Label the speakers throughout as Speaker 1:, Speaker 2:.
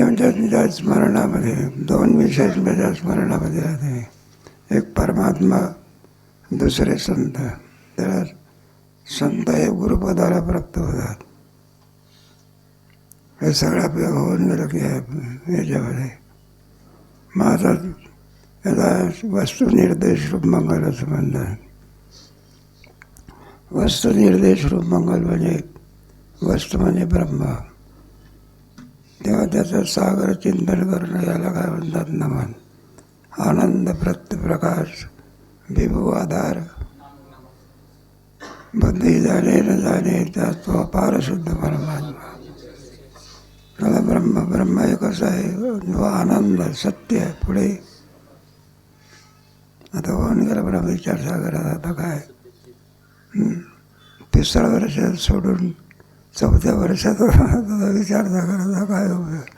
Speaker 1: त्यांच्या स्मरणामध्ये दोन विशेष माझ्या स्मरणामध्ये राहते. एक परमात्मा, दुसरे संत. त्याला संत हे गुरुपदाला प्राप्त होतात. हे सगळं आपलं होऊन गेलं की याच्यामध्ये माझा याला वस्तुनिर्देश रूप मंगल असं म्हणतात. वस्तुनिर्देश रूप मंगल म्हणजे वस्तू म्हणजे ब्रह्म. तेव्हा त्याचं सागर चिंतन करणं याला काय म्हणतात? नमन. आनंद प्रकाश विभू आधार बुद्धी जाणे न जाणे त्या तो अपार शुद्ध परमात्मा. त्याला ब्रह्म हे कसं आहे? जो आनंद सत्य आहे. पुढे आता होऊन गेला ब्रह्मविचार सागरात. आता काय 3ऱ्या वर्षात सोडून 4थ्या वर्षात विचार सागराचा काय उपयोग?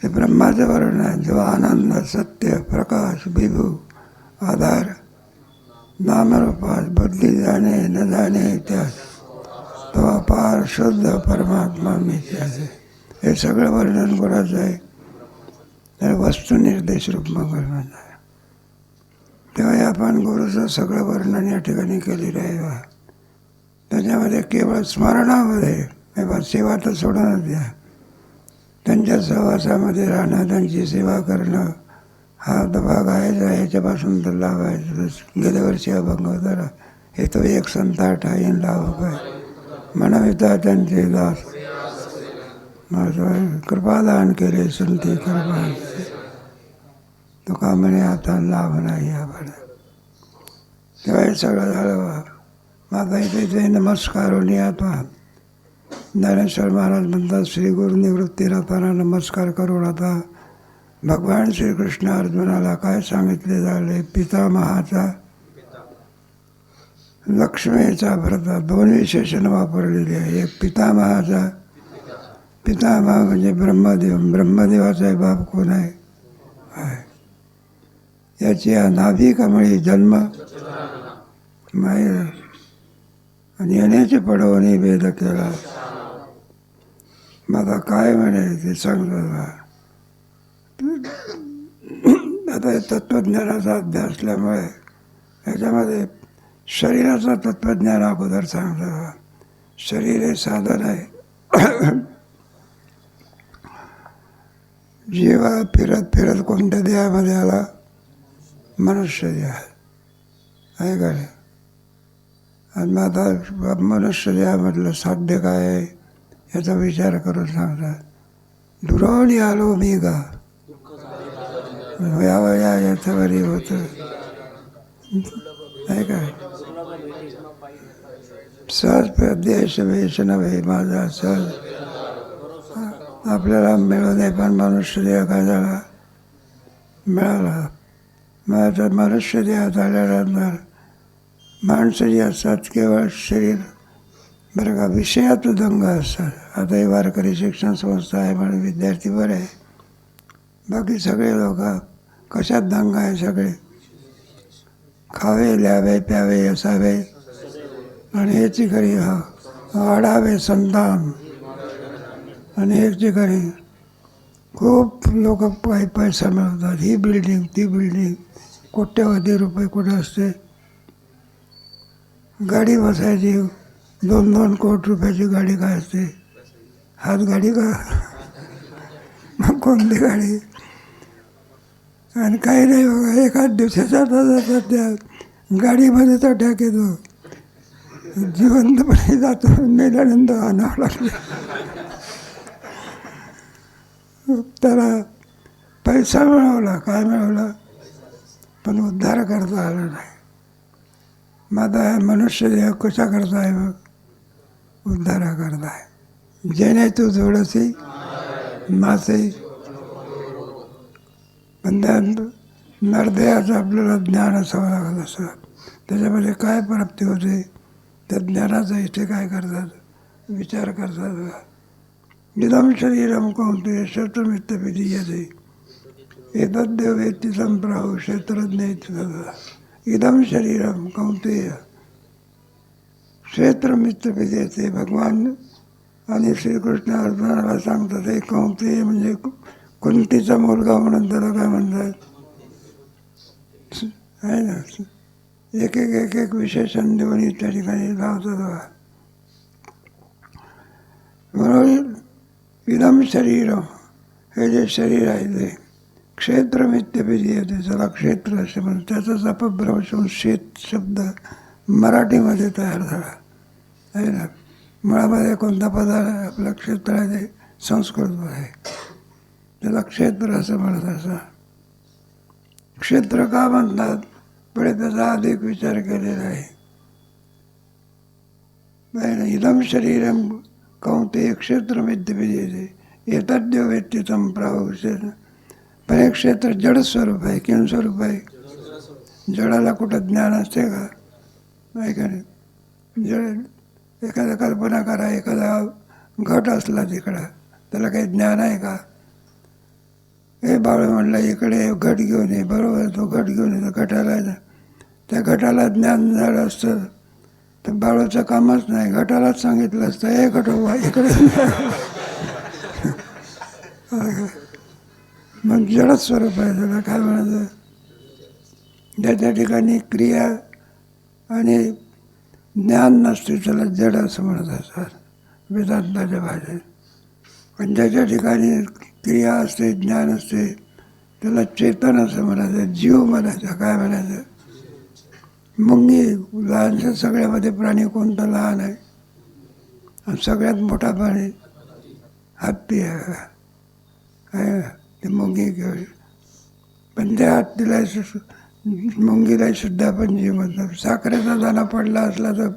Speaker 1: हे ब्रह्माचं वर्णन आहे. जो आनंद सत्य प्रकाश विभू आधार नामरूपास बुद्धी जाणे न जाणे त्या तो अपार शुद्ध परमात्मा मीच आहे. हे सगळं वर्णन कोणाचं आहे? तर वस्तुनिर्देश रूप मंगल म्हणतात. तेव्हा आपण गुरुचं सगळं वर्णन या ठिकाणी केलेलं आहे. त्याच्यामध्ये केवळ स्मरणामध्ये सेवा तर सोडूनच द्या. त्यांच्या सहवासामध्ये राहणं, त्यांची सेवा करणं हा भाग आहे. ह्याच्यापासून तर लाभ आहे. गेल्या वर्षी अभंग होता. हे तो एक संता ठाईन लाभ आहे म्हणविता त्यांचे दास कृपादान केले संती कृपा. तुका म्हणे आता लाभ नाही आपण. तेव्हा हे सगळं झालं. माझा इथे नमस्कार होणे. आता ज्ञानेश्वर महाराज म्हणतात श्री गुरु निवृत्ती राहताना नमस्कार करून आता भगवान श्रीकृष्ण अर्जुनाला काय सांगितले झाले? पितामहाचा लक्ष्मीचा भरता. 2 विशेषण वापरलेली आहे. एक पितामहाचा. पितामह म्हणजे ब्रह्मदेव. ब्रह्मदेवाचा बाप कोण आहे? याची नाभी कमळी जन्म माहीत आणि येण्याची पडवणी भेद केला. माझा काय म्हणे ते सांगतो. आता तत्त्वज्ञानाचा अभ्यास असल्यामुळे याच्यामध्ये शरीराचं तत्त्वज्ञान अगोदर सांगतो. शरीर हे साधन आहे. जीवा फिरत फिरत कोणत्या देहामध्ये आला? मनुष्य देह आहे का नाही? आणि मग आता मनुष्य देहामधलं साध्य काय आहे याचा विचार करून सांगतात. दुरावणी आलो मी गा वया याच्यावरी होतं आहे का? सहज प्रदेश वेश नव्हे माझा सहज. आपल्याला मिळू नये पण मनुष्य देह काय झाला? मिळाला. मग आता मनुष्य देह झाल्यानंतर माणसं जी असतात केवळ शरीर बरं का विषयात दंग असतात. आता ही वारकरी शिक्षण संस्था आहे म्हणून विद्यार्थी बरे आहे. बाकी सगळे लोक कशात दंग आहे? सगळे खावे ल्यावे प्यावे असावे आणि याची खरी वाढावे संतान आणि याची खरी खूप लोक पैसा मिळवतात. ही बिल्डिंग ती बिल्डिंग कोट्यवधी रुपये कुठे असते. गाडी बसायची 2-2 कोटी रुपयाची गाडी काय असते? हात गाडी का? मग कोणती गाडी? आणि काही नाही बघा. एखाद दिवशी जाता त्या गाडीमध्ये तर अटॅक येतो. जिवंतपणे जातो. मेल्यानंतर आणावं लागलं. त्याला पैसा मिळवला काय मिळवला पण उद्धार करता आला नाही. माझा मनुष्य देह कशा करता आहे? मग उद्धारा करता आहे. जेणे तू जोडसी मासे. पण त्या नरदेहाचं आपल्याला ज्ञान असावं लागत असं. त्याच्यामध्ये काय प्राप्ती होते? त्या ज्ञानाचा इथे काय करतात? विचार करतात. इदम शरीरम कौंतेय क्षेत्रमित्तविधीयते एतद्देव वेत्ति संप्राहु क्षेत्रज्ञ इदम शरीरम कौंतेय क्षेत्रमित्तविधीयते. भगवान आणि श्रीकृष्ण अर्जुनाला सांगतात हे कौंतेय म्हणजे कुंतीचा मुलगा म्हणून त्याला काय म्हणतात आहे ना, एक एक एक एक विशेषण देऊन त्या ठिकाणी लावतात बघा. म्हणून इदम शरीर, हे जे शरीर आहे ते क्षेत्रमित्यभिधीयते, त्याला क्षेत्र असे म्हणतात. त्याचाच अपभ्रंश शेत शब्द मराठीमध्ये तयार झाला आहे ना. मुळामध्ये कोणता पदार्थ आपलं क्षेत्र आहे ते संस्कृत आहे, त्याला क्षेत्र असं म्हणत. असं क्षेत्र का म्हणतात पुढे त्याचा अधिक विचार केलेला आहे. इदम शरीरम कौंतेय क्षेत्रमित्यभिधीयते एतद्यो वेत्ति तं प्राहुः. पण हे क्षेत्र जड स्वरूप आहे. किन स्वरूप आहे? जडाला कुठं ज्ञान असते का? नाही का नाही. जड एखादा कल्पना करा, एखादा घट असला तिकडं, त्याला काही ज्ञान आहे का? हे बाळ म्हणलं इकडे घट घेऊन ये, बरोबर तो घट घेऊन येतो. घटाला त्या घटाला ज्ञान जड असतं तर बाळूचं कामच नाही. घटालाच सांगितलं असतं हे घटोबा इकडे. मग जडच स्वरूप आहे. त्याला काय म्हणायचं? ज्याच्या ठिकाणी क्रिया आणि ज्ञान नसते त्याला जड असं म्हणत असतात वेदांताच्या भाषेत. पण ज्याच्या ठिकाणी क्रिया असते, ज्ञान असते, त्याला चेतन असं म्हणायचं, जीव म्हणायचं. काय म्हणायचं? मुंगी लहानशा सगळ्यामध्ये प्राणी कोणता लहान आहे? आणि सगळ्यात मोठा प्राणी हत्ती आहे. ते मुंगी घेऊन पण त्या हत्तीला मुंगीला सुद्धा आपण जीव म्हणतात. साखरेचा दाणा पडला असला तर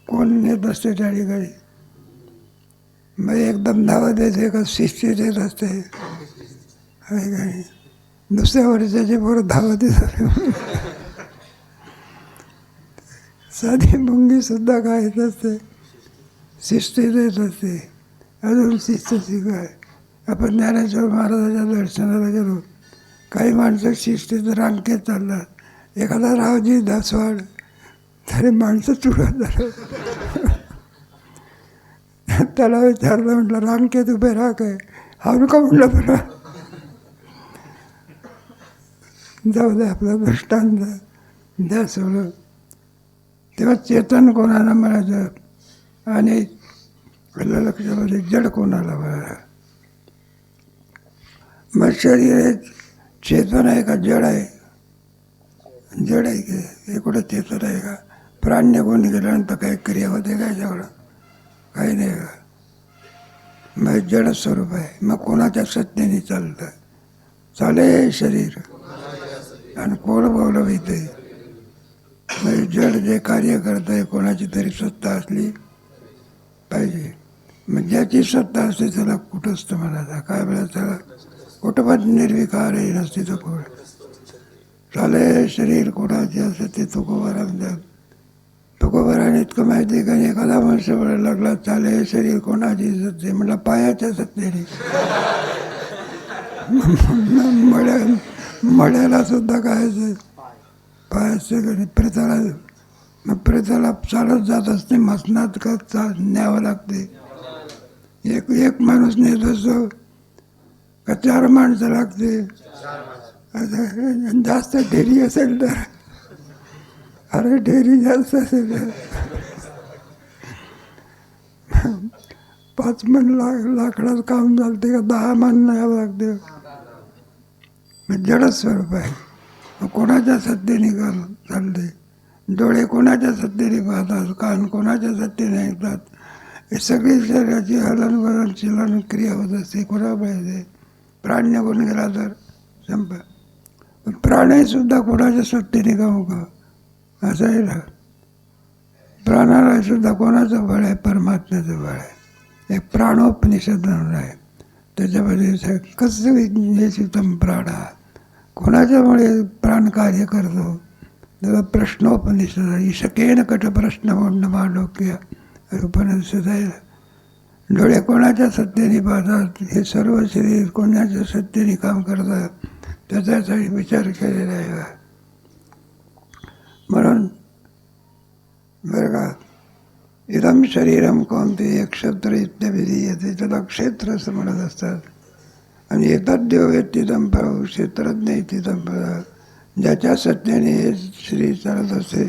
Speaker 1: कोण नेत असते त्या ठिकाणी? मग एकदम धावत येते का शिस्तीत येत असते आहे काय? दुसऱ्या वर्षाचे पोरं धावत येत. साधी मुंगी सुद्धा काय येत असते? शिस्तीत येत असते. अजून शिस्त शिकाय. आपण ज्ञानेश्वर महाराजाच्या दर्शनाला गेलो, काही माणसं शिस्तीत रांगेत चालतात. एखादा रावजी दासवाड तरी माणसं चुडत झालं. त्याला विचारलं, म्हटलं रांगेत उभे राहा काय? हा का म्हटलं बरं. जाऊ दे आपलं दृष्टांत द्या सोडून. तेव्हा चेतन कोणाला म्हणायचं आणि लक्षामध्ये जड कोणाला म्हणायचं. मग शरीर हे चेतन आहे का जड आहे? जड आहे की हे कुठं चेतन आहे का? प्राण निघून गेल्यानंतर काही क्रिया होते काय जेवढं? काही नाही का? मग जड स्वरूप आहे. मग कोणाच्या सत्तेने चालतं? चाले शरीर आणि कोण बोलविते. मग जड जे कार्य करत आहे कोणाची तरी सत्ता असली पाहिजे. मग ज्याची सत्ता असते त्याला कुठंच म्हणायचा. काय म्हणायचं त्याला? कुठपत निर्विकार आहे नसते तर कोण चाले शरीर कोणाचे असते ते तुकोबारा म्हणतात. तुकोबाराने इतकं माहिती का एखादा माणूस म्हणायला लागला चाले शरीर कोणाची सत्ते, म्हटलं पायाच्या सत्तेने. मड्याला सुद्धा काय पायाचे प्रेताला. मग प्रेताला चालत जात असते मसनात का न्यावं लागते? एक माणूस नेत असतो का 4 माणसं लागते? जास्त ढेरी असेल तर, अरे ढेरी जास्त असेल तर 5 मन लाकडाचं काम चालते का 10 मन न्यावं लागते? मग जडच स्वरूप आहे. मग कोणाच्या सत्तेने चालते? डोळे कोणाच्या सत्तेने पाहतात? कान कोणाच्या सत्तेने ऐकतात? हे सगळी शरीराची हलनवलन चिलन क्रिया होत असते. कोणा पाहिजे? प्राण निघून गेला तर संप. प्राणही सुद्धा कोणाच्या सत्तेने का का असं आहे ना. प्राणाला सुद्धा कोणाचं बळ आहे? परमात्म्याचं बळ आहे. एक प्राणोपनिषद म्हणून आहे, त्याच्यामध्ये कसं विज्ञेसितम प्राणा, कोणाच्यामुळे प्राण कार्य करतो त्याला प्रश्नोपनिषद आहे. शकेन कट प्रश्न म्हणणं मांडोक्य उपनिषद आहे. डोळे कोणाच्या सत्तेने पाहतात? हे सर्व शरीर कोणाच्या सत्तेने काम करतात त्याच्यासाठी विचार केलेला आहे. म्हणून बरं का, इदम शरीरम कोणते क्षेत्र इत्यादी येते, त्याला क्षेत्र असं म्हणत असतात. आणि एतद्देव वेत्तीदं परं क्षेत्रज्ञ इतिदं परं. ज्याच्या सत्याने हे श्री चालत असते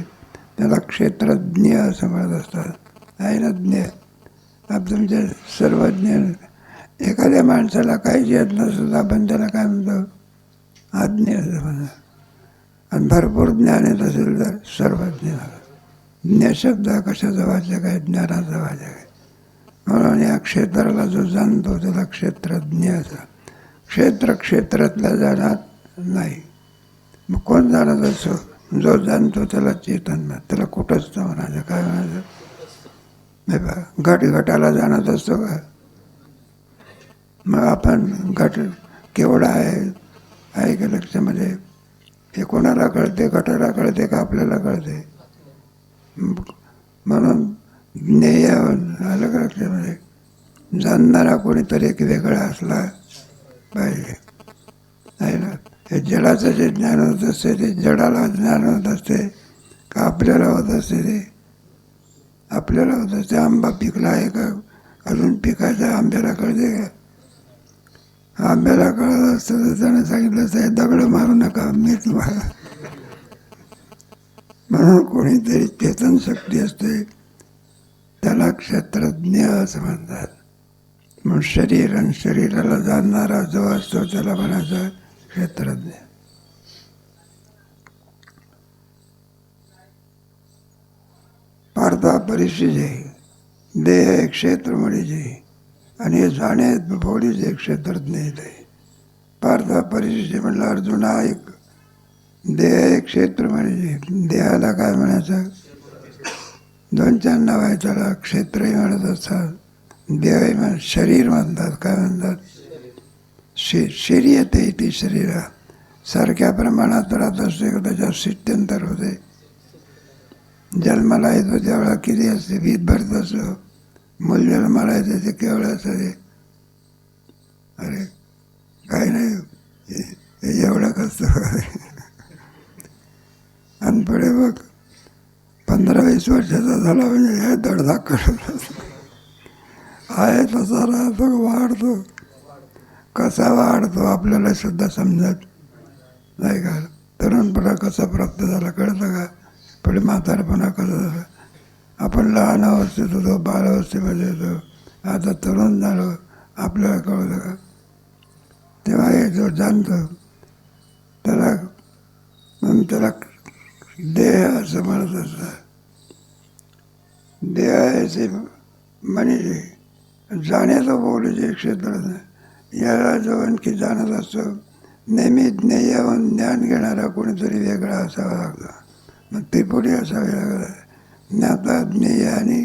Speaker 1: त्याला क्षेत्रज्ञ असं म्हणत असतात. आहे ना ज्ञ. आप तुमचे सर्वज्ञ. एखाद्या माणसाला काहीच येत नसतं आपण त्याला काय म्हणतो? आज्ञ असं म्हणतो. आणि भरपूर ज्ञान येत असेल तर सर्वज्ञ. ज्ञ शब्द कशाचा वाचक आहे? ज्ञानाचा वाचक आहे. म्हणून या क्षेत्राला जो जाणतो त्याला क्षेत्रज्ञ असा. क्षेत्रातल्या जाणार नाही. मग कोण जाणत असतो? जो जाणतो त्याला चेतन ना. त्याला कुठंच तर म्हणायचं. काय म्हणायचं? नाही बा, घटाला जाणत असतो का? मग आपण घट केवढा आहे का लक्षामध्ये? हे कोणाला कळते? घटाला कळते का आपल्याला कळते? म्हणून ज्ञेय आलं का लक्षामध्ये? जाणणारा कोणीतरी एक वेगळा असला पाहिजे. आहे ना. हे जडाचं जे ज्ञान होत असते ते जडाला ज्ञान होत असते का आपल्याला होत असते? ते आपल्याला होत असते. आंबा पिकला आहे का अजून पिकायचा? आंब्याला कळते का? आंब्याला कळत असतं तर त्यानं सांगितलं असतं दगड मारू नका, मी तुम्हाला. म्हणून कोणीतरी चेतन शक्ती असते त्याला क्षेत्रज्ञ असं म्हणतात. म्हणून शरीर आणि शरीराला जाणणारा जो असतो त्याला म्हणायचं क्षेत्रज्ञ. पार्था परिशिजे देह क्षेत्र म्हणजे आणि हे जाणे भोवडी जे क्षेत्रज्ञ येते. पार्था परिशिजे म्हटलं अर्जुना एक देह क्षेत्र म्हणजे देहाला काय म्हणायचं? 2-4 नाव आहे त्याला. क्षेत्रही म्हणत असतात, देहही म्हणत, शरीर म्हणतात. काय म्हणतात? शरीयते इथे शरीरा. सारख्या प्रमाणात राहत असते का त्याच्यात शिष्ट्यंतर होते. जन्माला येतो त्यावेळेला किती असते? वीज भरत असतो. मूल जन्माला येते ते केवळ असते. अरे काही नाही एवढं कसं. आणि पुढे मग 15-20 वर्षाचा झाला म्हणजे हे धडधाक करत आहे तसा राहतो, वाढतो. कसा वाढतो आपल्याला सुद्धा समजत नाही का? तरुणपणा कसा प्राप्त झाला कळतं का? पुढे म्हातारपणा कसा झाला. आपण लहान अवस्थेत होतो, बालावस्थेमध्ये होतो, आता तरुण झालो, आपल्याला कळतं का? तेव्हा हे जो जाणतो त्याला म्हणून त्याला देह असं म्हणत असतात. देह याचे म्हणजे जाण्याचं बोल जे क्षेत्र याला जो आणखी जाणत असतो. नेहमी ज्ञेयाहून ज्ञान घेणारा कोणीतरी वेगळा असावा लागतो. मग त्रिपुटी असावे लागला. ज्ञाता, ज्ञेय आणि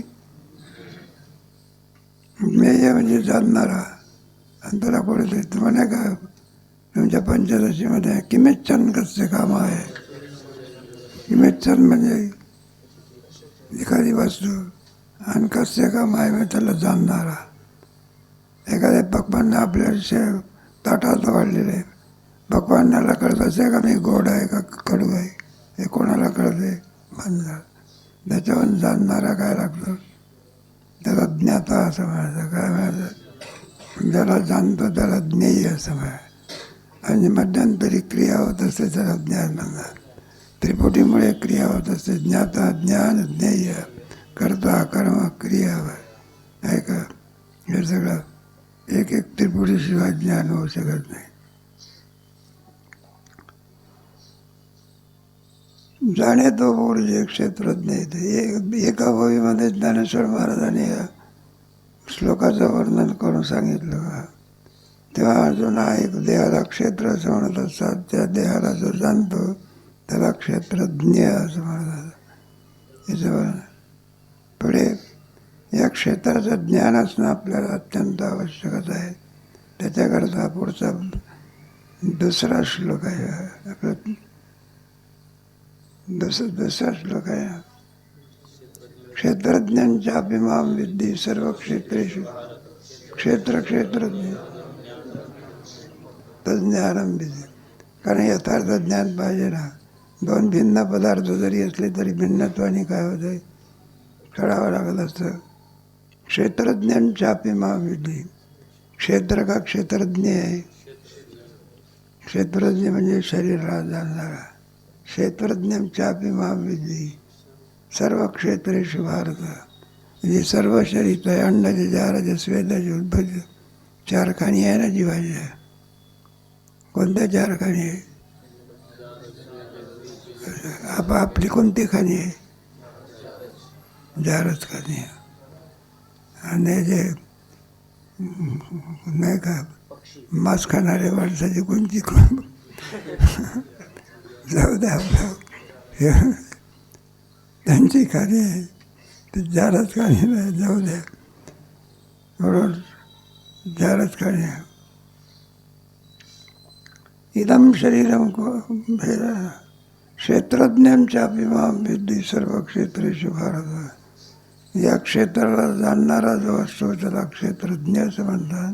Speaker 1: ज्ञेय म्हणजे जाणणारा. आणि त्याला कोणीतरी तुम्हाला का तुमच्या पंचदशीमध्ये किमेच्छन कसे काम आहे. किमेच्छन म्हणजे एखादी वस्तू आणि कसे काम आहे म्हणजे त्याला जाणणारा. एखाद्या पक्वांना आपल्या ताटात वाढलेले पक्वांनाला कळत असे का मी गोड आहे का कडू आहे हे कोणाला कळते? म्हणणार. त्याच्यावर जाणणारा काय लागतो? त्याला ज्ञाता असं म्हणायचं. काय म्हणायचं? ज्याला जाणतो त्याला ज्ञेय असं म्हणायचं. आणि मध्यंतरी क्रिया होत असते त्याला ज्ञान म्हणतात. त्रिपुटीमुळे क्रिया होत असते. ज्ञाता, ज्ञान, ज्ञेय, कर्ता, कर्म, क्रिया आहे का? हे सगळं एक त्रिपुटीशिवाय ज्ञान होऊ शकत नाही. जाणे तो बोल जे क्षेत्रज्ञ येते. एका ओळीमध्ये ज्ञानेश्वर महाराजांनी या श्लोकाचं वर्णन करून सांगितलं. तेव्हा अजून एक देहाला क्षेत्र असं म्हणत असतात. त्या देहाला जो जाणतो त्याला क्षेत्रज्ञ असं म्हणतात. याचं पुढे या क्षेत्राचं ज्ञान असणं आपल्याला अत्यंत आवश्यकच आहे. त्याच्याकरता पुढचा दुसरा श्लोक आहे. आपला दुसरा श्लोक आहे. क्षेत्रज्ञांच्या अभिमाम विद्धी सर्व क्षेत्रेषु क्षेत्रज्ञ तज्ज्ञानम विधी. कारण यथार्थ ज्ञान पाहिजे ना. 2 भिन्न पदार्थ जरी असले तरी भिन्नत्वाने काय होते? कळावं लागत असतं. क्षेत्रज्ञांच्या अभिमाम विधी. क्षेत्र का क्षेत्रज्ञ आहे. क्षेत्रज्ञ म्हणजे शरीराला जाणणारा. क्षेत्रज्ञांच्यापि मां विद्धी सर्व क्षेत्रेषु भारत. म्हणजे सर्व शरीर आहे. अंडाचे जाराचे स्वेदाचे उद्भज 4 खाणी आहे ना जीवाच्या. कोणत्या 4 खाणी आहे? आपली कोणती खाणी आहे? जारच खाणी आहे. आणि जे नाही का मांस खाणाऱ्या माणसाची कोणती जाऊ द्या आपलं त्यांची खाणी आहे. ते जारच खाणी नाही, जाऊ द्या. म्हणून जारच खाणी आहे. इदम शरीरम क्षेत्रज्ञांच्यापि मां विद्धी सर्व क्षेत्रेषु भारत. या क्षेत्राला जाणणारा जो असतो त्याला क्षेत्रज्ञ असं म्हणतात.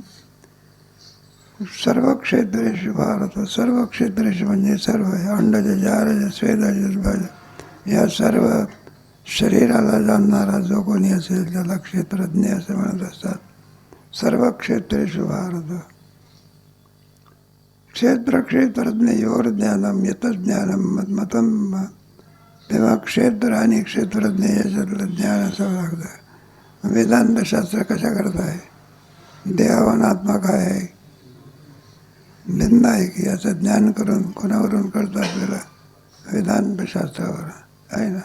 Speaker 1: सर्व क्षेत्रेषु भारत. सर्व क्षेत्रेषु म्हणजे सर्व अंडाचे जाराचे स्वेदाचे उद्भज या सर्व शरीराला जाणणारा जो कोणी असेल त्याला क्षेत्रज्ञ असं म्हणत असतात. सर्व क्षेत्रेषु भारत. क्षेत्रज्ञ योर ज्ञानम यतज्ञानम मतम. तेव्हा क्षेत्र आणि क्षेत्रज्ञ याच्यातलं ज्ञान असावं लागतं. वेदांतशास्त्र कशा करत आहे? देहावान आत्मा काय आहे भिन्न आहे की याचं ज्ञान करून कोणावरून करतं आपल्याला? वेदांतशास्त्रावर आहे ना.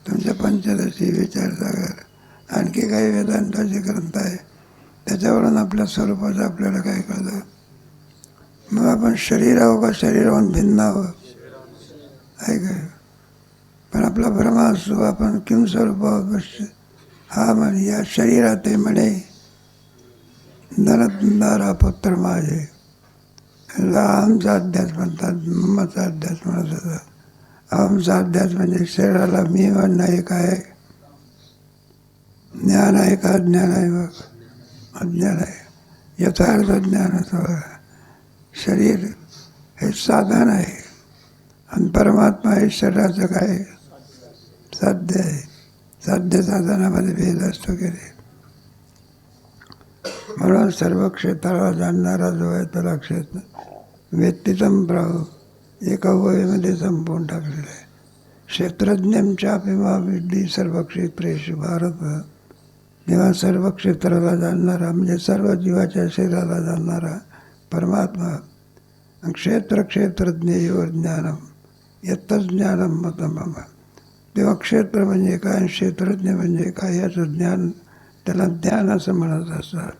Speaker 1: तुमच्या पंचदशी विचारसागर आणखी काही वेदांताचे ग्रंथ आहे त्याच्यावरून आपल्या स्वरूपाचं आपल्याला काय कळतं. मग आपण शरीर आहो का शरीराहून भिन्न आहो आहे काय? पण आपला भ्रम असतो आपण किम स्वरूप आहोत. हा म्हणे या शरीरात ते म्हणे नरनारा पुत्र माझे. अहमचा अध्यास म्हणतात, ममचा अध्यास म्हणत होतात. अहमचा अध्यास म्हणजे शरीराला मी म्हणणं हे काय ज्ञान आहे का अज्ञान आहे? मग अज्ञान आहे. यथार्थ ज्ञान असं शरीर हे साधन आहे आणि परमात्मा हे शरीराचं काय साध्य आहे. साध्य साधनामध्ये भेद असतो की नाही. म्हणून सर्व क्षेत्राला जाणणारा जो आहे त्याला क्षेत्र व्यक्तितम प्रभाव एका वयमध्ये संपवून टाकलेलं आहे. क्षेत्रज्ञांच्यापि मां विद्धी सर्व क्षेत्रेषु भारत. तेव्हा सर्व क्षेत्राला जाणणारा म्हणजे सर्व जीवाच्या शरीराला जाणणारा परमात्मा. क्षेत्रज्ञ योर ज्ञानम यतज्ञानम मतम. तेव्हा क्षेत्र म्हणजे काय क्षेत्रज्ञ म्हणजे काय याचं ज्ञान त्याला ज्ञान असं म्हणत असतात.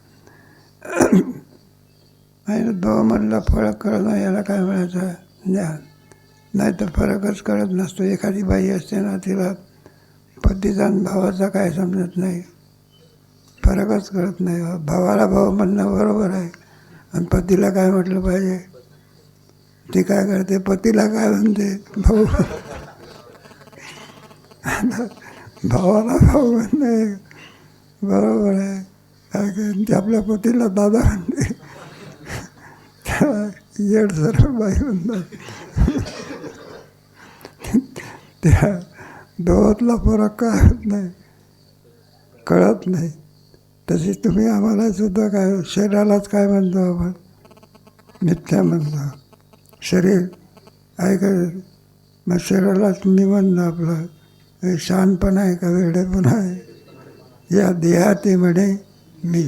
Speaker 1: आणि दोमधला फरक कळणं याला काय म्हणायचं? ज्ञान. नाही तर फरकच कळत नसतो. एखादी बाई असते ना तिला पतीचा आणि भावाचा काय समजत नाही, फरकच कळत नाही. भावाला भाव म्हणणं बरोबर आहे आणि पतीला काय म्हटलं पाहिजे? ती काय करते पतीला काय म्हणते? भाऊ. भावाला भाऊ म्हणणं बरोबर आहे. काय ते आपल्या पतीला दादा म्हणते. येड सर्व बाई म्हणतात. त्या दोघातला फरक कळत नाही, कळत नाही. तशीच तुम्ही आम्हाला सुद्धा काय शरीरालाच काय म्हणतो आपण? मिथ्या म्हणतो. शरीर आहे का? मग शरीरालाच मी म्हणणं आपलं हे शहाणपण आहे का वेडेपण आहे? या देहाते म्हणे मी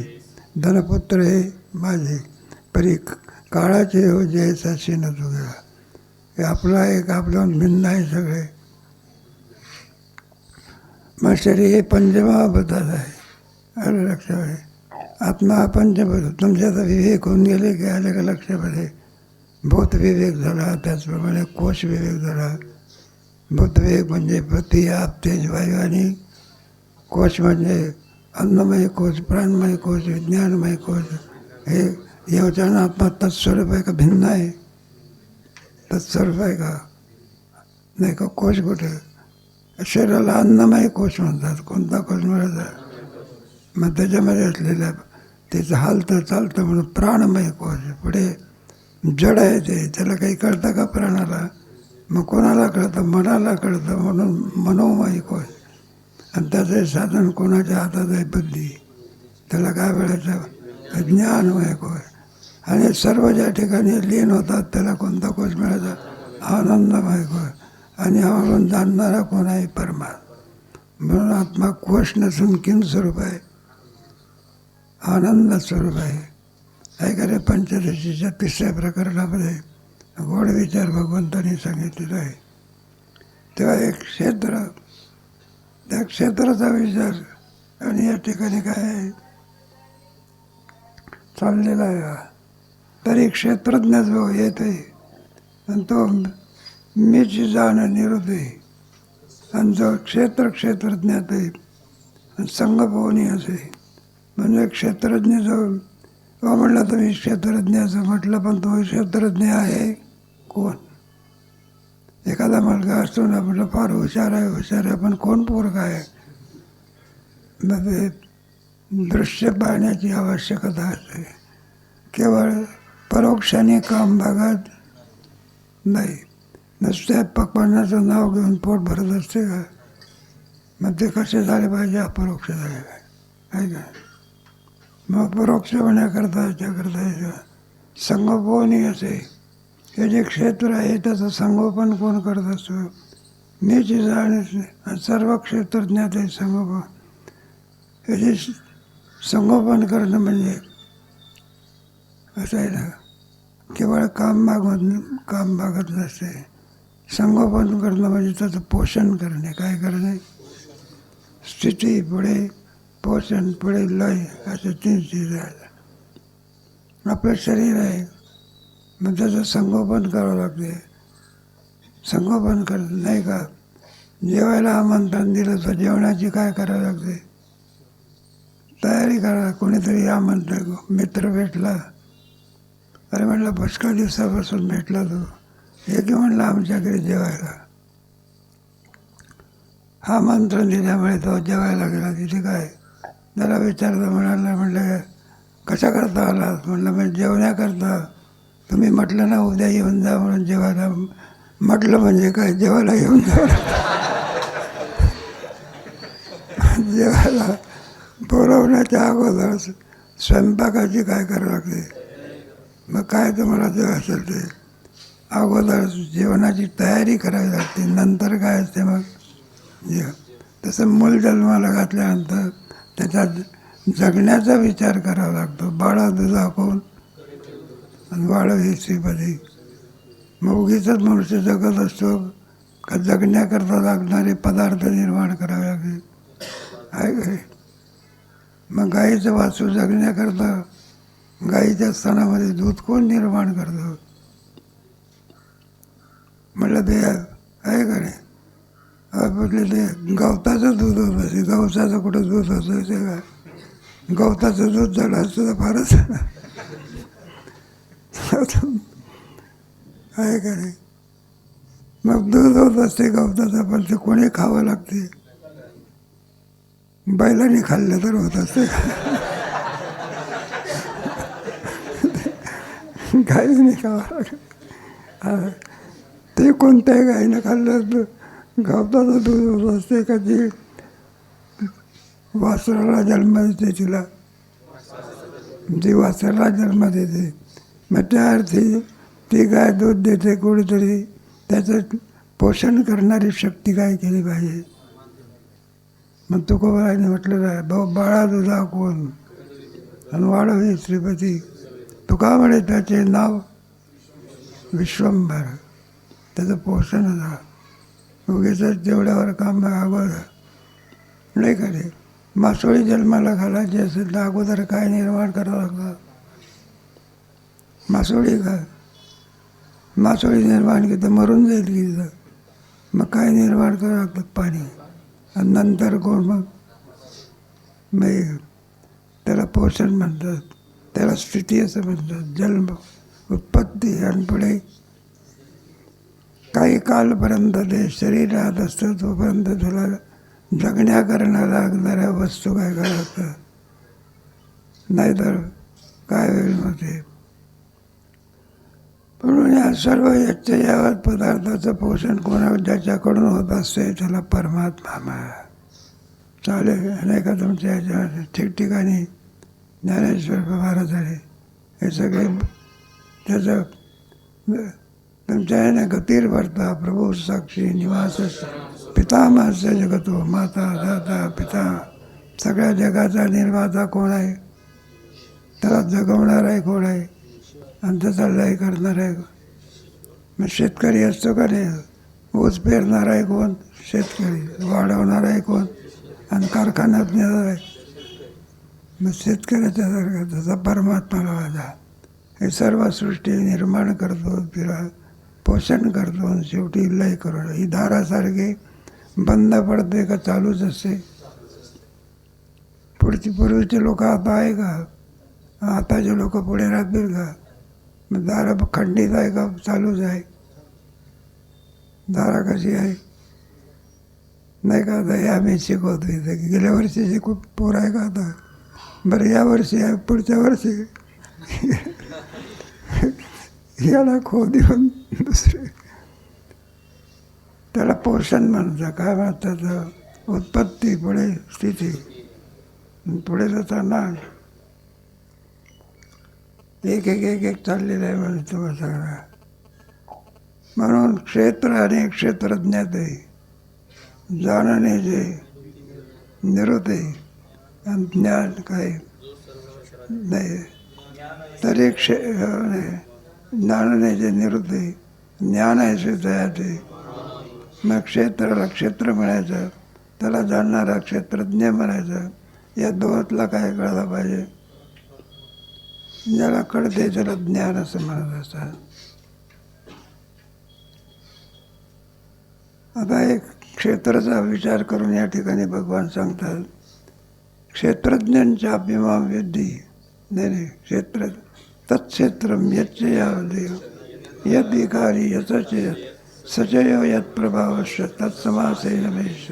Speaker 1: धनपुत्र हे माझे परी काळाचे हो जयचा शिन तुझा. हे आपला एक आपल्याहून भिन्न आहे सगळे. मग शरीर हे पंचमहाभूतात आहे. अरे लक्षामध्ये आत्मा हा पंचभूत. तुमच्याचा विवेक होऊन गेले की आले का लक्षामध्ये? भूत विवेक झाला, त्याचप्रमाणे कोश विवेक झाला. भूत विवेक म्हणजे पृथ्वी आप तेज वायू आणि कोश म्हणजे अन्नमय कोश, प्राणमय कोश, विज्ञानमय कोश. हे योजन आत्मा तत्स्वरूप आहे का भिन्न आहे? तत्स्वरूप आहे का? नाही का? कोश कुठे? शरीराला अन्नमय कोश म्हणतात. कोणता कोश म्हणतात? मग त्याच्यामध्ये असलेल्या त्याचं हालतं चालतं म्हणून प्राणमय कोश. पुढे जड आहे ते, त्याला काही कळतं का प्राणाला? मग कोणाला कळतं? मनाला कळतं म्हणून मनोमय कोश. आणि त्याचं साधन कोणाच्या हातात आहे? बुद्धी. त्याला काय म्हणायचं? ज्ञानमय कोश. आणि सर्व ज्या ठिकाणी लीन होतात त्याला कोणता कोश मिळाला? आनंदमय कोश. आणि हा म्हणून जाणणारा कोण आहे? परमात्मा. म्हणून आत्मा कोश नसून किम स्वरूप आहे? आनंद स्वरूप आहे. ऐकारे पंचदशीच्या 3ऱ्या प्रकरणामध्ये गोड विचार भगवंतांनी सांगितलेला आहे. तेव्हा एक क्षेत्र, त्या क्षेत्राचा विचार, आणि या ठिकाणी काय आहे चाललेला आहे. तरी क्षेत्रज्ञ जो येते आणि तो मीची जाण निरुते, आणि जो क्षेत्रज्ञात आहे आणि संगभवनी असे, म्हणजे क्षेत्रज्ञ जो म्हटलं तर मी क्षेत्रज्ञ असं म्हटलं, पण तो क्षेत्रज्ञ आहे कोण? एखादा मुलगा असतो ना, म्हटलं फार हुशार आहे, पण कोण पोरगा आहे? मग दृश्य पाहण्याची आवश्यकता असते. केवळ परोक्षाने काम भागात नाही. नुसत्या पकवानाचं नाव घेऊन पोट भरत असते का? मग ते कसे झाले पाहिजे? अपरोक्ष झाले पाहिजे, आहे का? मग परोक्ष होण्याकरता याच्याकरता संगोपनी असे, हे जे क्षेत्र आहे त्याचं संगोपन कोण करत असतो? मीची जाण. सर्व क्षेत्रज्ञात आहे संगोपन. हे जे संगोपन करणं म्हणजे असं आहे ना, केवळ काम मागत नसते. संगोपन करणं म्हणजे त्याचं पोषण करणे. काय करणे? स्थिती पुढे पोषण, पुढे लय, असे 3 चीज आहेत. आपलं शरीर आहे, मग त्याचं संगोपन करावं लागते. संगोपन करणं नाही का? जेवायला आमंत्रण दिलं तर जेवणाची काय करावं लागते? तयारी करा. कोणीतरी आमंत्रण, मित्र भेटला, अरे म्हटलं पुष्कळ दिवसापासून भेटला तो, हे की म्हणलं आमच्याकडे जेवायला. आमंत्रण दिल्यामुळे तो जेवायला गेला. तिथे काय जरा विचारलं, म्हटलं कशा करता आला? म्हटलं मी जेवण्याकरता. तुम्ही म्हटलं ना उद्या येऊन जा म्हणून जेवायला. म्हटलं म्हणजे काय? जेवायला येऊन जा. जेवायला बोलवण्याच्या अगोदर स्वयंपाकाची काय करावं लागते? मग काय तुम्हाला जे असेल ते अगोदर जेवणाची तयारी करावी लागते. नंतर काय असते मग जेवण. तसं मूल जन्माला घातल्यानंतर त्याचा जगण्याचा विचार करावा लागतो. बाळा दुधा कोण आणि बाळ ही श्रीपती. मग उगीच मनुष्य जगत असतो का? जगण्याकरता लागणारे पदार्थ निर्माण करावे लागते, आहे का? मग गाईचं वासू जगण्याकरता गाईच्या स्तनामध्ये दूध कोण निर्माण करतं? म्हटलं ते आहे का नाही? म्हटलं ते गवताचं दूध होतं. ते गवताचं कुठं दूध होतं ते काय? गवताचं दूध झालं असतं तर फारच आहे का नाही? मग दूध होत असते गवताचं, पण ते कोणी खावं लागते? बैलांनी खाल्लं तर होत असते. गाईने खावं लागतं. ते कोणत्याही गाईनं खाल्लं तर गवताचं दूध होत असते का? जी वासराला जन्म देते, तिला जी वासराला जन्म देते, मग त्या अर्थी ती गाय दूध देते. कोणीतरी त्याचं पोषण करणारी शक्ती काय केली पाहिजे? मग तुकोबाराने म्हटलेलं आहे, बाळा दुधा कोण आणि वाढवी श्रीपती. तुका म्हणे त्याचे नाव विश्वंभर. त्याचं पोषण झालं. उगीच जेवढ्यावर काम अगोदर नाही का रे? मासोळी जन्माला घालायची असेल तर अगोदर काय निर्माण करावं लागतं? मासोळी का? मासोळी निर्माण केली तर मरून जाईल की तिथं. मग काय निर्माण करावं लागतं? पाणी. आणि नंतर कोण? मग त्याला पोषण म्हणतात, त्याला स्थिती असं म्हणतात. जन्म, उत्पत्ती, आणि पुढे काही कालपर्यंत ते शरीर राहत असतं, तोपर्यंत त्याला जगण्याकरता लागणाऱ्या वस्तू काय करावं लागतं? नाहीतर काय होईल मग ते? म्हणून या सर्व यावत पदार्थाचं पोषण कोणा ज्याच्याकडून होत असते त्याला परमात्मा म्हणा. चालेल. नाही का तुमच्या याच्यामध्ये ठिकठिकाणी ज्ञानेश्वर महाराज झाले, हे सगळे त्याचं तुमच्या याने गतिर्भरता प्रभू साक्षी निवास पितामहस्य जगतो माता दाता पिता सगळ्या जगाचा निर्माता कोण आहे? त्याला जगवणार आहे कोण आहे? आणि त्याचा लय करणार आहे. मग शेतकरी असतो का नाही? ऊस पेरणार आहे कोण? शेतकरी. वाढवणार आहे कोण? आणि कारखान्यात नेणार आहे. मग शेतकऱ्याच्या सारखा त्याचा परमात्मा वाजा हे सर्व सृष्टी निर्माण करतो, तिला पोषण करतो आणि शेवटी लय करतो. ही धारासारखी बंद पडते का चालूच असते? पूर्वीचे लोक आता आहे का? आताचे लोक पुढे राहतील का? मग दारा खंडित आहे का चालूच आहे? दारा कशी आहे? नाही का आता हे आम्ही शिकवतो इथे. गेल्या वर्षीची खूप पोर आहे का आता? बरं या वर्षी आहे, पुढच्या वर्षी याला खो देऊन दुसरे त्याला पोषण म्हणतं. काय म्हणतात? उत्पत्ती पुढे स्थिती पुढे जाताना एक एक एक एक चाललेलं आहे म्हणून तुम्हाला सगळा. म्हणून क्षेत्र आणि क्षेत्रज्ञाते जाणणे जे निरुते आणि ज्ञान काय नाही तरी ज्ञानाने जे निरुते ज्ञान आहे तयाचे. मग क्षेत्राला क्षेत्र म्हणायचं, त्याला जाणणारा क्षेत्रज्ञ म्हणायचं. या दोघातला काय कळला पाहिजे? ज्याला कळते त्याला ज्ञान असं म्हणत असतात. आता एक क्षेत्राचा विचार करून या ठिकाणी भगवान सांगतात, क्षेत्रज्ञांच्या अभिमान विद्धी. नाही क्षेत्र तत्क्षेत्रम यच्चे यावदेव यद विकारी यतचे सचयो यत प्रभावश्य तत्समासेन मेष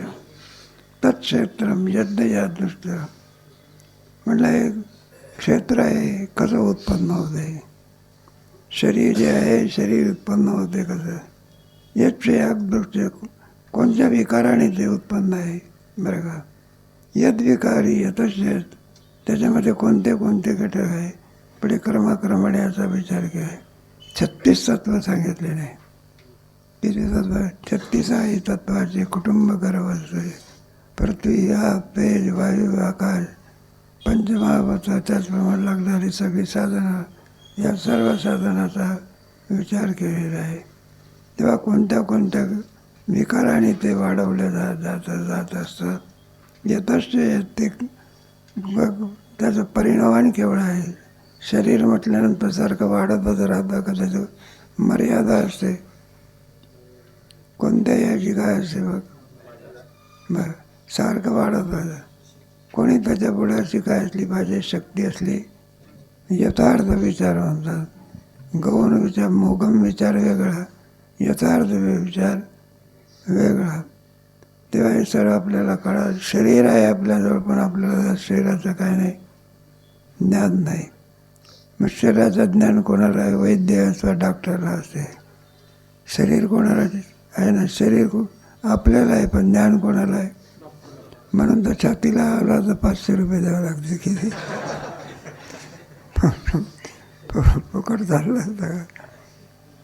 Speaker 1: तत्क्षेत्रम यज्ञ या दृष्ट. म्हटलं हे क्षेत्र आहे, कसं उत्पन्न होते? शरीर जे आहे, शरीर उत्पन्न होते कसं? यच्चे या दृष्ट कोणत्या विकाराने ते उत्पन्न आहे बरं का? यद्विकारी यतश्चेत त्याच्यामध्ये कोणते कोणते घटक आहे? पुढे क्रमाक्रमाने याचा विचार केला. 36 तत्व सांगितले नाही. किती तत्व? 36 आहे तत्वाचे कुटुंब गर्भ असते. पृथ्वी आप तेज वायू आकाश पंचमहाभूता त्याचप्रमाणे लागणारी सगळी साधनं, या सर्व साधनाचा विचार केलेला आहे. तेव्हा कोणत्या कोणत्या विकाराने ते वाढवले जात असतं. येतच ते त्याचं परिणाम केवढा आहे? शरीर म्हटल्यानंतर सारखं वाढतच राहतं का? त्याचं मर्यादा असते. कोणत्याही याची काय असते बरं सारखं वाढत राहतं. कोणी त्याच्या पुढे अशी काय असली पाहिजे? शक्ती असली. यथार्थ विचार म्हणतात. गौण विचार, मोगम विचार वेगळा, यथार्थ विचार वेगळा. तेव्हा हे सर्व आपल्याला कळा. शरीर आहे आपल्याजवळ, पण आपल्याला शरीराचं काय नाही, ज्ञान नाही. मग शरीराचं ज्ञान कोणाला आहे? वैद्य अथवा डॉक्टरला असते. शरीर कोणाला आहे ना? शरीर आपल्याला आहे, पण ज्ञान कोणाला आहे? म्हणून तर छातीला आला तर 500 रुपये द्यावं लागते. किती फुकट झालं असतं.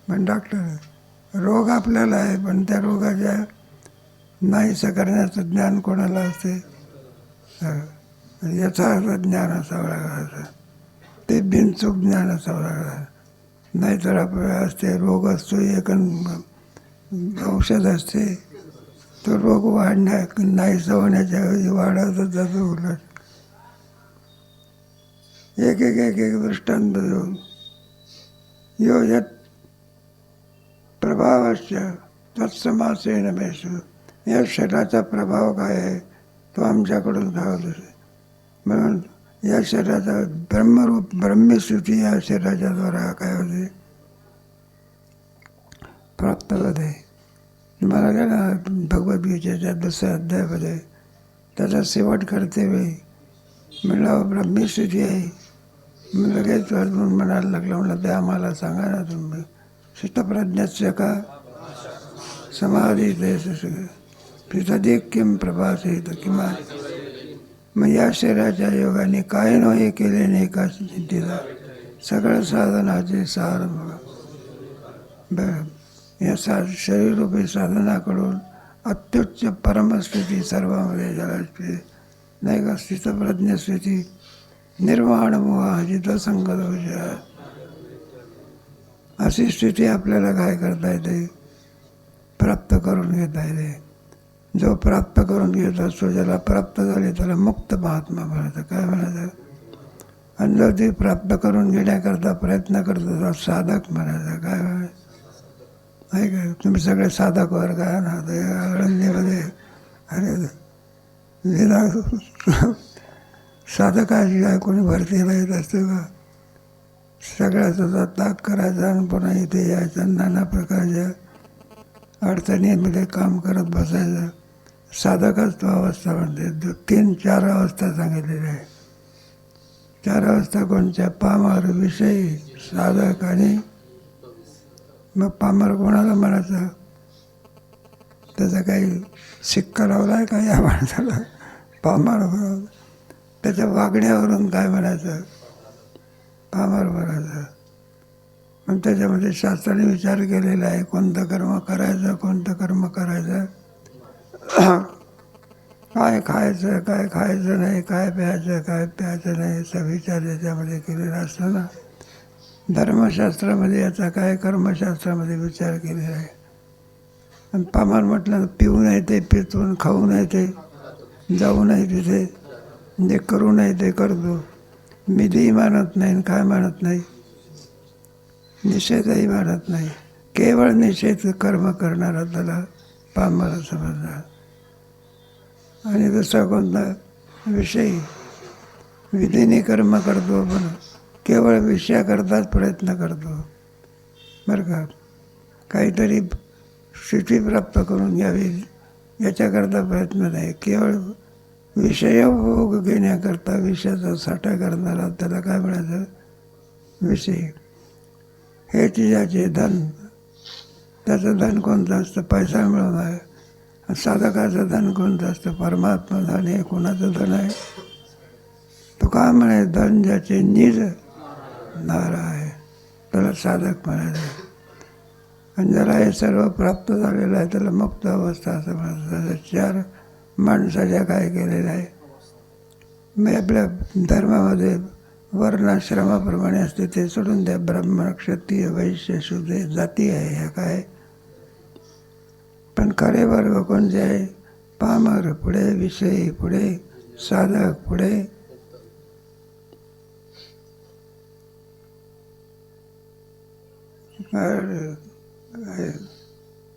Speaker 1: पण डॉक्टर रोग आपल्याला आहे, पण त्या रोगाच्या नाहीसं करण्याचं ज्ञान कोणाला असते? याचा ज्ञान असावं लागलं. ते बिनचूक ज्ञान असावं लागलं. नाहीतर आपल्याला असते रोग असतो, एक औषध असते, तो रोग वाढण्या नाहीसं होण्याच्या वाढतच जातो. उलट एक एक एक एक दृष्टांत देऊन योजत प्रभावाच्या तत्समासेन मेषु. या शरीराचा प्रभाव काय आहे तो आमच्याकडून धावत असे. म्हणून या शरीराचा ब्रह्मरूप ब्रह्मस्थिती या शरीराच्या द्वारा काय होते? प्राप्त होते. तुम्हाला काय ना भगवद्गीतेच्या 2ऱ्या अध्यायामध्ये त्याचा शेवट करते वेळी म्हणलं ब्रह्मस्थिती आहे. मी लगेच म्हणायला लागलं, म्हणलं ते आम्हाला सांगा ना तुम्ही. चित्तप्रज्ञस्य का समाधी किम प्रभासित किंवा. मग या शरीराच्या योगाने काय नव्हे केले नाही का सिद्धीला सगळ्या साधनाचे सार या शरीररूपी साधनाकडून अत्युच्च परमस्थिती सर्वांमध्ये जलास्थिती नाही का स्थितप्रज्ञ स्थिती निर्वाण मोहा जिथं संगत अशी स्थिती आपल्याला काय करता येते प्राप्त करून घेता येते. जो प्राप्त करून घेत असतो ज्याला प्राप्त झाले त्याला मुक्त महात्मा म्हणायचं. काय म्हणायचं? आणि जो ते प्राप्त करून घेण्याकरता प्रयत्न करतो साधक म्हणायचं. काय म्हणायचं आहे काय? तुम्ही सगळे साधक वर्ग आहे ना आळंदीमध्ये. अरे साधकाची काय कोणी भरतीला येत असतं का? सगळ्याचा त्याग करायचा आणि पुन्हा इथे यायचं नाना प्रकारच्या अडचणीमध्ये काम करत बसायचं. साधकच तो अवस्था म्हणते. 3-4 अवस्था सांगितलेल्या आहे. 4 अवस्था कोणत्या? पामर, विषयी, साधक आणि मग पामर कोणाला म्हणायचं? त्याचा काही शिक्का लावला आहे का या माणसाला? पामर बरोबर त्याच्या वागण्यावरून काय म्हणायचं? पामर म्हणायचं. मग त्याच्यामध्ये शास्त्राने विचार केलेला आहे कोणतं कर्म करायचं, कोणतं कर्म करायचं, काय खायचं, काय खायचं नाही, काय प्यायचं, काय प्यायचं नाही, याचा विचार याच्यामध्ये केलेला असतो ना. धर्मशास्त्रामध्ये याचा काय, कर्मशास्त्रामध्ये विचार केलेला आहे. आणि पामर म्हटलं पिऊ नाही ते पितून, खाऊ नाही ते, जाऊ नाही तिथे, जे करू नाही ते करतो, विधी मानत नाही, काय मानत नाही, निषेधही मानत नाही, केवळ निषेध कर्म करणारा त्याला पामर समजणार. आणि दुसरा कोणता? विषयी. विधीने कर्म करतो पण केवळ विषयाकरताच प्रयत्न करतो बरं का. काहीतरी स्थिती प्राप्त करून घ्यावी याच्याकरता प्रयत्न नाही, केवळ विषय भोग घेण्याकरता विषयाचा साठा करणारा त्याला काय म्हणायचं? विषय. हे ज्याचे धन, त्याचं धन कोणतं असतं? पैसा मिळवणं आहे. साधकाचं धन कोणतं असतं? परमात्मा धन. हे कोणाचं धन आहे? तो काय म्हणाय? धन ज्याचे निज नार आहे त्याला साधक म्हणायचं. आणि ज्याला हे सर्व प्राप्त झालेलं आहे त्याला मुक्त अवस्था असं म्हणायचं. 4 माणसाच्या काय केलेलं आहे? मी आपल्या धर्मामध्ये वर्णाश्रमाप्रमाणे असते ते सोडून द्या. ब्राह्मण, क्षत्रिय, वैश्य, शूद्र जाती आहे ह्या काय. पण खरे वर्ग कोणते आहे? पामर पुढे, विषयी पुढे, साधक पुढे.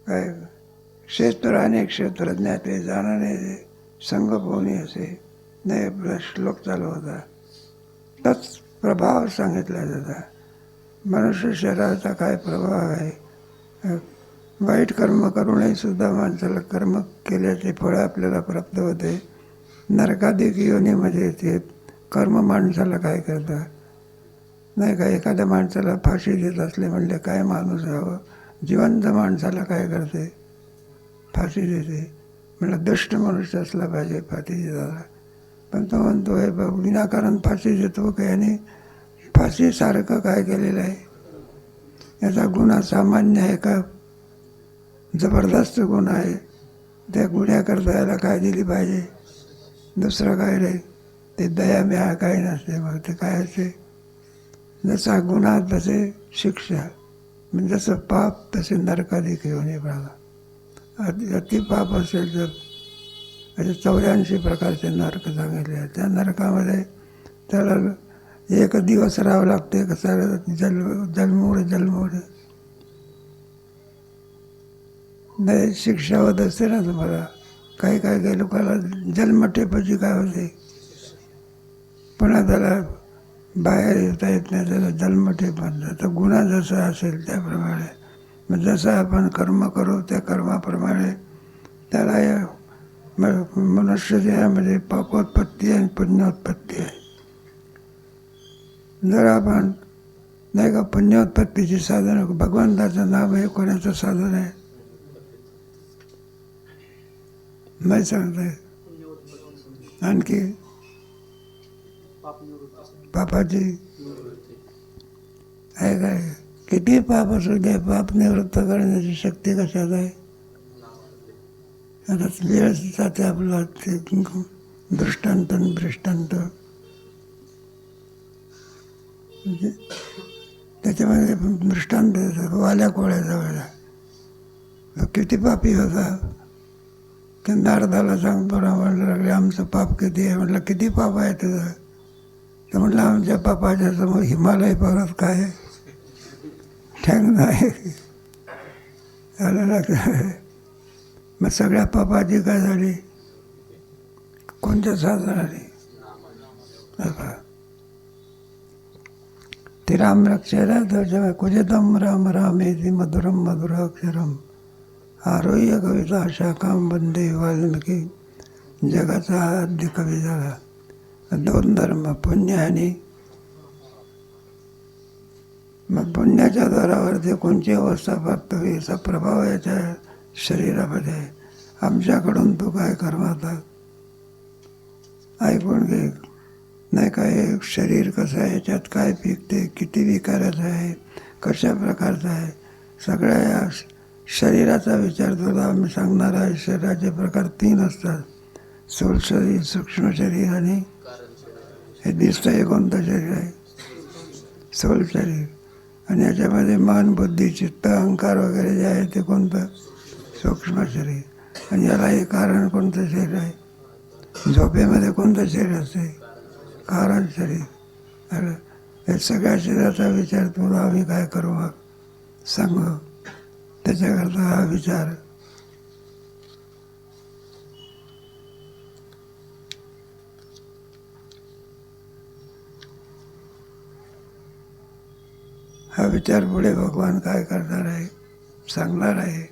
Speaker 1: काय क्षेत्र अनेक क्षेत्र ज्ञाते जाणारे संगपोनी असे नाही आपला श्लोक चालू होता. तोच प्रभाव सांगितला जाता. मनुष्य शरीराचा काय प्रभाव आहे? वाईट कर्म करूनही सुद्धा माणसाला कर्म केल्याचे फळ आपल्याला प्राप्त होते. नरकाधिक योनीमध्ये ते कर्म माणसाला काय करतं नाही का. एखाद्या माणसाला फाशी देत असले म्हणले काय माणूस राहावं? जिवंत माणसाला काय करते? फाशी देते. म्हणलं दुष्ट मनुष्य असला पाहिजे फाशी देताना. पण तो म्हणतो हे विनाकारण फाशी देतो का? याने फाशीसारखं काय केलेलं आहे? याचा गुन्हा सामान्य आहे का जबरदस्त गुन्हा आहे? त्या गुन्ह्याकरता याला काय दिली पाहिजे? दुसरं काय रे? ते दया म्या काही नसते. मग ते काय असते? जसा गुन्हा तसे शिक्षा. म्हणजे जसं पाप तसे नरकाधिक घेऊन ये बघा. अति पाप असेल तर असे 84 प्रकारचे नरक सांगितले आहेत. त्या नरकामध्ये त्याला 1 दिवस राहावं लागते. कसं जन्मोड नाही शिक्षा होत असते ना तुम्हाला. काही काही लोकांना जन्मठेपाची काय होते, पुन्हा त्याला बाहेर येता येत नाही, त्याला जन्मठेप म्हणतात. तर गुन्हा जसा असेल त्याप्रमाणे मग जसं आपण कर्म करू त्या कर्माप्रमाणे त्याला या मनुष्य देहामध्ये पापोत्पत्ती आणि पुण्योत्पत्ती आहे. जर आपण नाही का पुण्योत्पत्तीची साधन भगवंताचं नाम हे कोणाचं साधन आहे? नाही सांगताय. आणखी पापाची आहे काय? किती पाप असू दे, पाप निवृत्त करण्याची शक्ती कशात आहे? आता वेळ जाते आपला ते दृष्टांत आणि दृष्टांत म्हणजे त्याच्यामध्ये दृष्टांत वाल्या कोळ्याचा वेळा किती पापी होता. की नारदाला सांगतो ना, म्हटलं लागले आमचं पाप किती आहे. म्हटलं किती पाप आहे तुझं? तर म्हटलं आमच्या पापाच्या समोर हिमालय पर्वत काय ठेंग नाही. आलं लक्षात. मग सगळ्या पापाची काय झाली? कोणत्या साधनाने? ते राम रक्षेला तर कुजेतम राम रामेति मधुरम मधुराक्षरम आरोह्य कविता शाखाम वंदे वाल्मिकी. जगाचा आद्य कवी झाला. 2 धर्म, पुण्य आणि मग पुण्याच्या द्वारावरती कोणची अवस्था प्राप्त होईल याचा प्रभाव याच्या शरीरामध्ये आहे. आमच्याकडून तू काय कर्माता ऐकून घे. नाही काय शरीर कसं आहे, याच्यात काय पिकते, किती विकाराचं आहे, कशा प्रकारचं आहे, सगळ्या या शरीराचा विचार तुला आम्ही सांगणार आहे. शरीराचे प्रकार 3 असतात. स्थूल शरीर, सूक्ष्म शरीर आणि हे दिसतं हे कोणतं शरीर आहे? स्थूल शरीर. आणि याच्यामध्ये मन, बुद्धी, चित्त, अहंकार वगैरे जे आहे ते कोणतं? सूक्ष्म शरीर. आणि याला हे कारण कोणतं शरीर आहे? झोपेमध्ये कोणतं शरीर असते? कारण शरीर. अरे हे सगळ्या शरीराचा विचार तुला आम्ही काय करू मग सांगू. त्याच्याकरता हा विचार पुढे भगवान काय करणार आहे सांगणार आहे.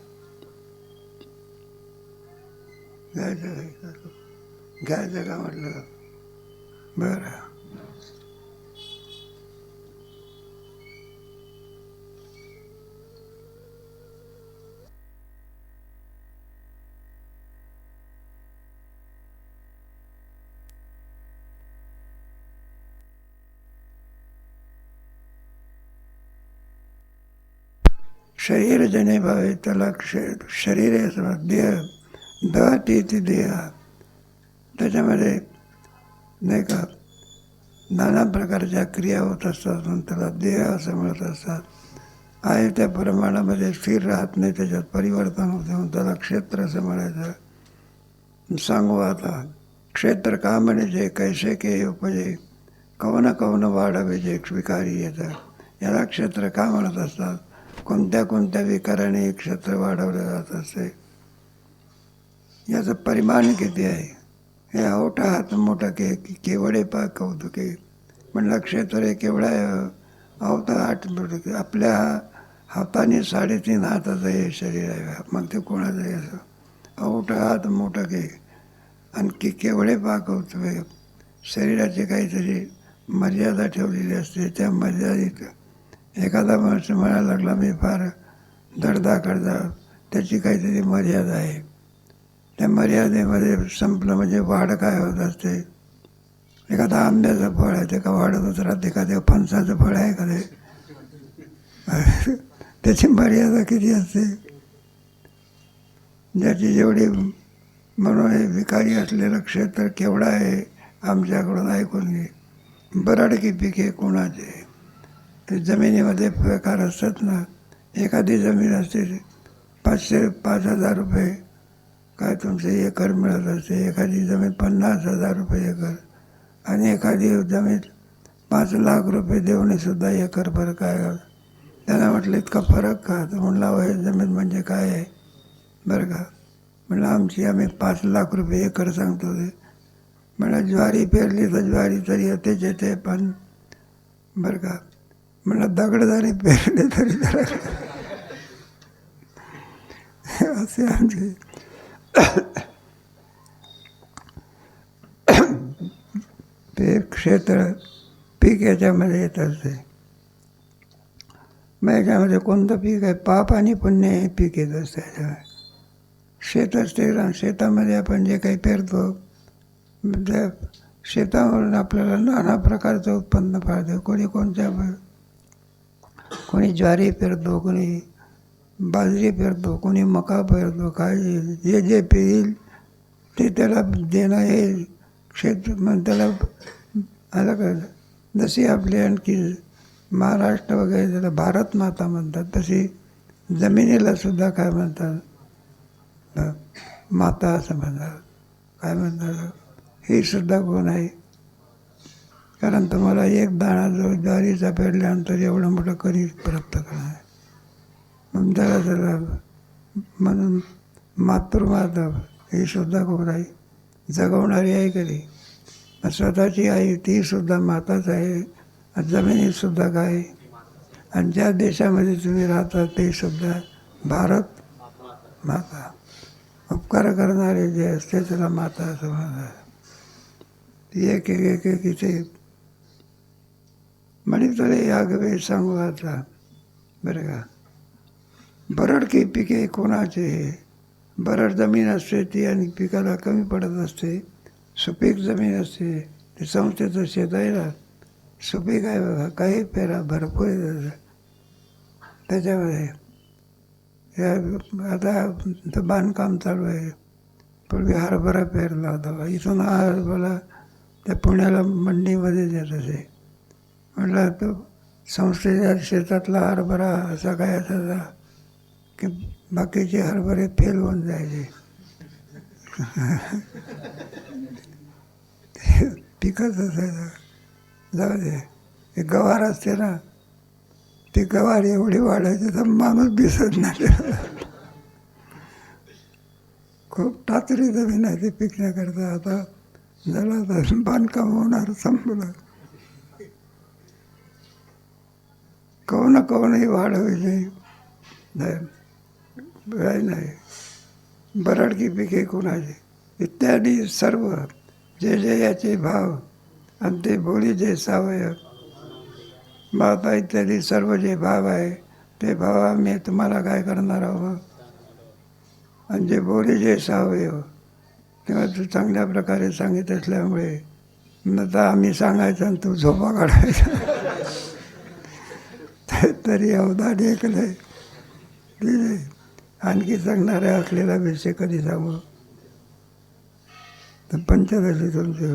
Speaker 1: घ्यायचं का म्हटलं? बरं. शरीर जने भावे त्याला शरीर आहे समज. देह द ती देह. त्याच्यामध्ये नाही का नाना प्रकारच्या क्रिया होत असतात म्हणून त्याला देह असं म्हणत असतात. आहे त्या प्रमाणामध्ये स्थिर राहत नाही, त्याच्यात परिवर्तन होते म्हणून त्याला क्षेत्र असं म्हणायचं. सांगू आता क्षेत्र का म्हणजे कैसे के उपजे कवन कवन वाढावे जे विकारी येतं. याला क्षेत्र का म्हणत असतात? कोणत्या कोणत्या विकाराने क्षेत्र वाढवलं जात असते. याचं परिमाण किती आहे? हे ओटा हात मोठा केवढे पा कौतुके. म्हणलं क्षेत्र हे केवढा अवता 8 बोट. आपल्या हाताने 3.5 हाताचं हे शरीर आहे. मग ते कोणाचं आहे असं? अवटा हात मोठा आणखी केवढे पा कौतुके. शरीराची काहीतरी मर्यादा ठेवलेली असते. त्या मर्यादित एखादा माणूस म्हणायला लागला मी फार धडधाकडचा, त्याची काहीतरी मर्यादा आहे. त्या मर्यादेमध्ये संपलं म्हणजे वाढ काय होत असते. एखादा आंब्याचं फळ आहे ते का वाढतच राहते का? ते फणसाचं फळ आहे का? ते त्याची मर्यादा किती असते? ज्याची जेवढी म्हणून हे विकारी असलेलं क्षेत्र केवढं आहे आमच्याकडून ऐकून घे. बराडकी पिके कोणाचे? ते जमिनीमध्ये प्रकार असतात ना. एखादी जमीन असते 5,000 रुपये काय तुमचे एकर मिळत असते. एखादी जमीन 50,000 रुपये एकर. आणि एखादी जमीन 5 लाख रुपये देऊनसुद्धा एकर फरक आहे. त्यांना म्हटलं इतका फरक का? तर म्हणलं हे जमीन म्हणजे काय आहे बरं का. म्हणलं आम्ही 5 लाख रुपये एकर सांगतो. ते म्हणलं ज्वारी पेरली तर ज्वारी तरी येतेच येते, पण बरं का म्हणलं दगड जरी पेरले तरी त्याला असे आमचे ते क्षेत्र पीक याच्यामध्ये येत असते. मग याच्यामध्ये कोणतं पीक आहे? पाप आणि पुण्य हे पीक येत असते. शेत असते. शेतामध्ये आपण जे काही पेरतो त्या शेतावरून आपल्याला नाना प्रकारचं उत्पन्न पाळतं. कोणी कोणत्या कोणी ज्वारी पेरतो, कोणी बाजरी पेरतो, कोणी मका पेरतो. काय जे जे पेरील ते त्याला देणं हे क्षेत्र. मग त्याला आलं का, जशी आपली आणखी महाराष्ट्र वगैरे त्याला भारत माता म्हणतात, तशी जमिनीला सुद्धा काय म्हणतात, माता असं म्हणतात. काय म्हणतात, ही सुद्धा कोण आहे. कारण तुम्हाला एक दाणा जो ज्वारीचा पेरल्यानंतर एवढं मोठं कधी प्राप्त करणार. मग त्याला म्हणून मातृमाता ही सुद्धा कोण आहे, जगवणारी आहे कधी. स्वतःची आई ती सुद्धा माताच आहे. जमिनीतसुद्धा काय, आणि ज्या देशामध्ये तुम्ही राहता ते सुद्धा भारत माता. उपकार करणारे जे असते त्याला माता असं म्हणतात. ती एक एक एक इथे म्हणितले यागवे सांगू आता. बरं का, बरड की पिके कोणाचे. बरड जमीन असते ती आणि पिकाला कमी पडत असते. सुपीक जमीन असते ते संस्थेचं शेत आहे ना, सुपीक आहे बघा, काही पेरा भरपूर आहे त्याच्यामध्ये. आता बांधकाम चालू आहे. पूर्वी हरभरा पेरला होता. इथून हा हरभरा त्या पुण्याला मंडीमध्ये देत असे. म्हटलं तो संस्थेच्या शेतातला हरभरा असा काय असायचा की बाकीचे हरभरे फेल होऊन जायचे. पिकच असायचं. जाऊ दे, ते गवार असते ना, ती गवार एवढी वाढायची तर माणूस दिसत नाही. खूप टाचरी जमीन आहे ती पिकण्याकरता. आता झालं तर बांधकाम होणार संपलं. कौन कौनही वाढवायचे काय नाही. बरड की पिके कोणाचे इत्यादी सर्व जे जे याचे भाव आणि ते बोली जे सावय माता इत्यादी सर्व जे भाव आहे ते भाव आम्ही तुम्हाला काय करणार आहोत. आणि जे बोली जे सावय तेव्हा तू चांगल्या प्रकारे सांगित असल्यामुळे नंतर आम्ही सांगायचं आणि तू झोपा काढायचा. तरी अवधान ऐकलंय. आणखी सांगणाऱ्या असलेला विषय कधी सांगू. तर पंचदशी तुमचे